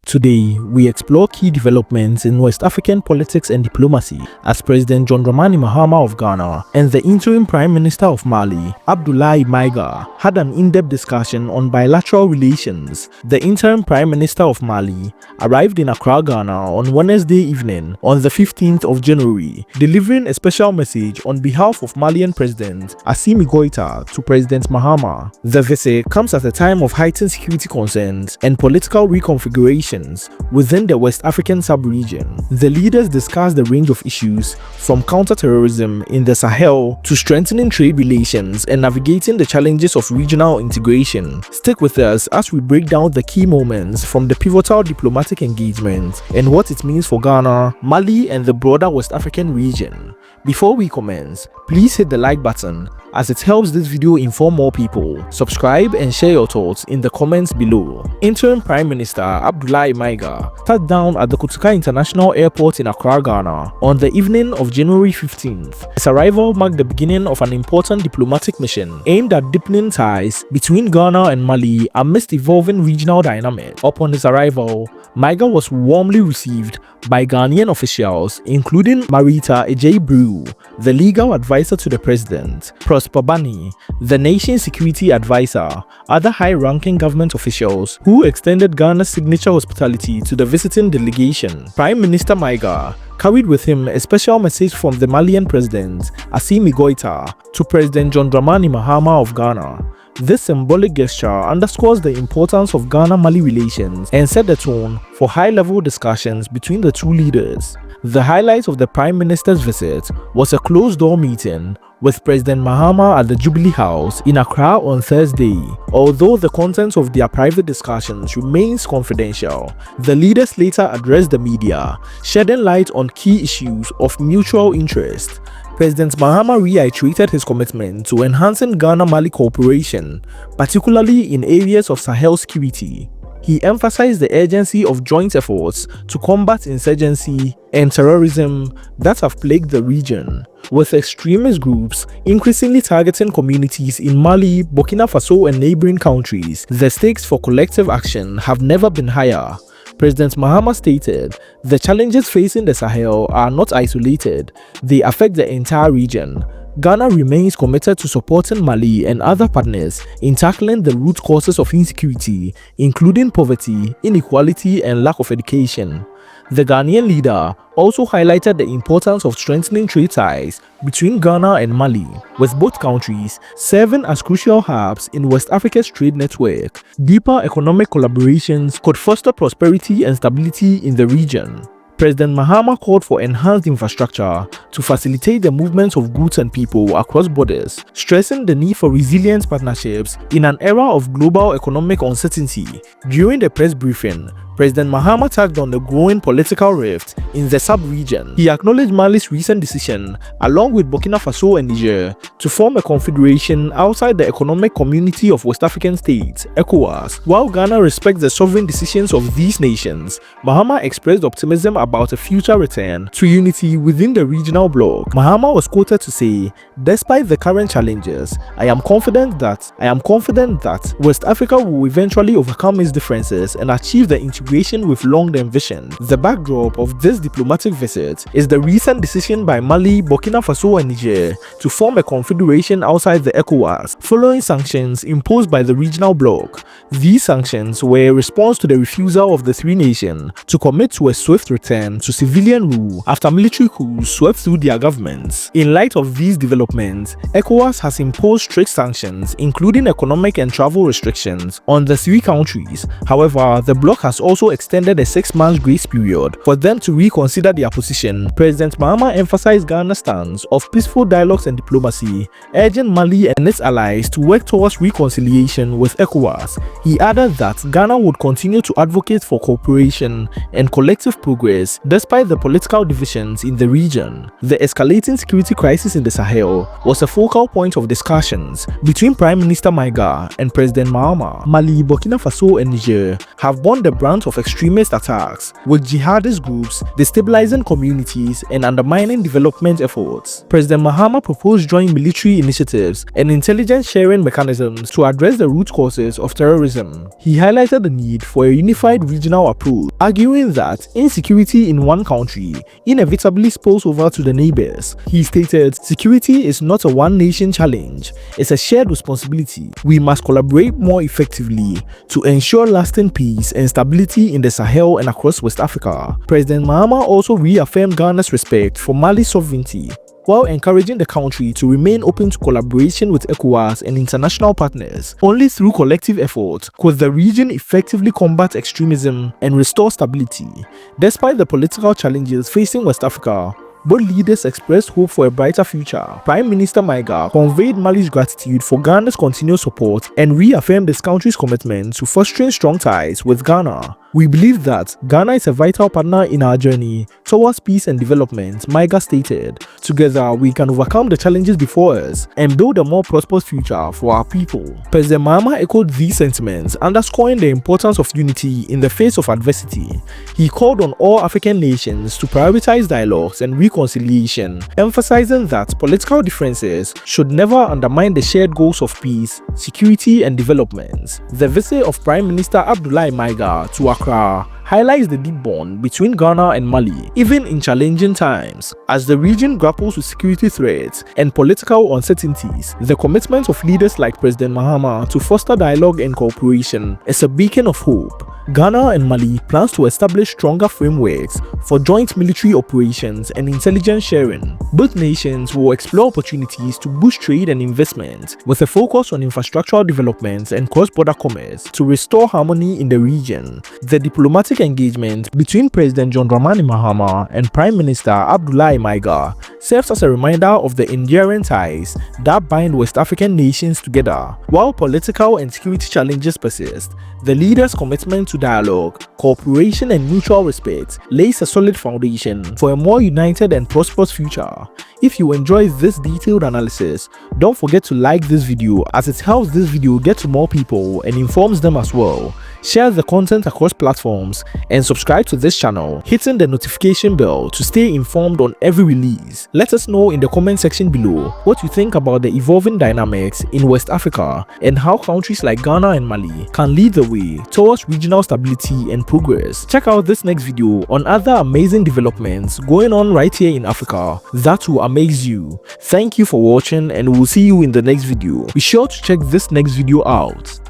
Today, we explore key developments in West African politics and diplomacy as President John Dramani Mahama of Ghana and the interim Prime Minister of Mali, Abdoulaye Maïga, had an in-depth discussion on bilateral relations. The interim Prime Minister of Mali arrived in Accra, Ghana on Wednesday evening on the 15th of January, delivering a special message on behalf of Malian President Assimi Goïta to President Mahama. The visit comes at a time of heightened security concerns and political reconfiguration within the West African sub-region. The leaders discussed a range of issues from counter-terrorism in the Sahel to strengthening trade relations and navigating the challenges of regional integration. Stick with us as we break down the key moments from the pivotal diplomatic engagement and what it means for Ghana, Mali, and the broader West African region. Before we commence, please hit the like button as it helps this video inform more people. Subscribe and share your thoughts in the comments below. Interim Prime Minister Abdoulaye Maïga sat down at the Kotoka International Airport in Accra, Ghana on the evening of January 15th. His arrival marked the beginning of an important diplomatic mission aimed at deepening ties between Ghana and Mali amidst evolving regional dynamics. Upon his arrival, Maïga was warmly received by Ghanaian officials, including Marita Ejebru, the legal advisor to the president, Prosper Bani, the nation's security advisor, other high-ranking government officials who extended Ghana's signature hospitality to the visiting delegation. Prime Minister Maïga carried with him a special message from the Malian president, Assimi Goïta, to President John Dramani Mahama of Ghana. This symbolic gesture underscores the importance of Ghana-Mali relations and set the tone for high-level discussions between the two leaders. The highlight of the Prime Minister's visit was a closed-door meeting with President Mahama at the Jubilee House in Accra on Thursday. Although the contents of their private discussions remains confidential, the leaders later addressed the media, shedding light on key issues of mutual interest. President Mahama reiterated his commitment to enhancing Ghana-Mali cooperation, particularly in areas of Sahel security. He emphasized the urgency of joint efforts to combat insurgency and terrorism that have plagued the region, with extremist groups increasingly targeting communities in Mali, Burkina Faso, and neighboring countries. The stakes for collective action have never been higher. President Mahama stated, "The challenges facing the Sahel are not isolated, they affect the entire region. Ghana remains committed to supporting Mali and other partners in tackling the root causes of insecurity, including poverty, inequality, and lack of education." The Ghanaian leader also highlighted the importance of strengthening trade ties between Ghana and Mali, with both countries serving as crucial hubs in West Africa's trade network. Deeper economic collaborations could foster prosperity and stability in the region. President Mahama called for enhanced infrastructure to facilitate the movement of goods and people across borders, stressing the need for resilient partnerships in an era of global economic uncertainty. During the press briefing, President Mahama touched on the growing political rift in the sub-region. He acknowledged Mali's recent decision, along with Burkina Faso and Niger, to form a confederation outside the Economic Community of West African States, ECOWAS. While Ghana respects the sovereign decisions of these nations, Mahama expressed optimism about a future return to unity within the regional bloc. Mahama was quoted to say, "Despite the current challenges, I am confident that West Africa will eventually overcome its differences and achieve the integration with long-term vision." The backdrop of this diplomatic visit is the recent decision by Mali, Burkina Faso, and Niger to form a confederation outside the ECOWAS, following sanctions imposed by the regional bloc. These sanctions were a response to the refusal of the three nations to commit to a swift return to civilian rule after military coups swept through their governments. In light of these developments, ECOWAS has imposed strict sanctions, including economic and travel restrictions, on the three countries. However, the bloc has also extended a 6-month grace period for them to reconsider their position. President Mahama emphasized Ghana's stance of peaceful dialogues and diplomacy, urging Mali and its allies to work towards reconciliation with ECOWAS. He added that Ghana would continue to advocate for cooperation and collective progress despite the political divisions in the region. The escalating security crisis in the Sahel was a focal point of discussions between Prime Minister Maïga and President Mahama. Mali, Burkina Faso, and Niger have borne the brunt onslaught of extremist attacks, with jihadist groups destabilizing communities and undermining development efforts. President Mahama proposed joint military initiatives and intelligence sharing mechanisms to address the root causes of terrorism. He highlighted the need for a unified regional approach, arguing that insecurity in one country inevitably spills over to the neighbors. He stated, "Security is not a one-nation challenge, it's a shared responsibility. We must collaborate more effectively to ensure lasting peace and stability in the Sahel and across West Africa." President Mahama also reaffirmed Ghana's respect for Mali's sovereignty, while encouraging the country to remain open to collaboration with ECOWAS and international partners. Only through collective effort could the region effectively combat extremism and restore stability. Despite the political challenges facing West Africa, both leaders expressed hope for a brighter future. Prime Minister Maïga conveyed Mali's gratitude for Ghana's continued support and reaffirmed his country's commitment to fostering strong ties with Ghana. "We believe that Ghana is a vital partner in our journey towards peace and development," Maïga stated. "Together, we can overcome the challenges before us and build a more prosperous future for our people." President Mahama echoed these sentiments, underscoring the importance of unity in the face of adversity. He called on all African nations to prioritize dialogues and reconciliation, emphasizing that political differences should never undermine the shared goals of peace, security, and development. The visit of Prime Minister Abdoulaye Maïga to Accra highlights the deep bond between Ghana and Mali, even in challenging times. As the region grapples with security threats and political uncertainties, the commitment of leaders like President Mahama to foster dialogue and cooperation is a beacon of hope. Ghana and Mali plans to establish stronger frameworks for joint military operations and intelligence sharing. Both nations will explore opportunities to boost trade and investment, with a focus on infrastructural development and cross-border commerce to restore harmony in the region. The diplomatic engagement between President John Dramani Mahama and Prime Minister Abdoulaye Maïga serves as a reminder of the enduring ties that bind West African nations together. While political and security challenges persist, the leaders' commitment to dialogue, cooperation, and mutual respect lays a solid foundation for a more united and prosperous future. If you enjoyed this detailed analysis, don't forget to like this video, as it helps this video get to more people and informs them as well. Share the content across platforms and subscribe to this channel, hitting the notification bell to stay informed on every release. Let us know in the comment section below what you think about the evolving dynamics in West Africa and how countries like Ghana and Mali can lead the way towards regional stability and progress. Check out this next video on other amazing developments going on right here in Africa that will amaze you. Thank you for watching, and we'll see you in the next video. Be sure to check this next video out.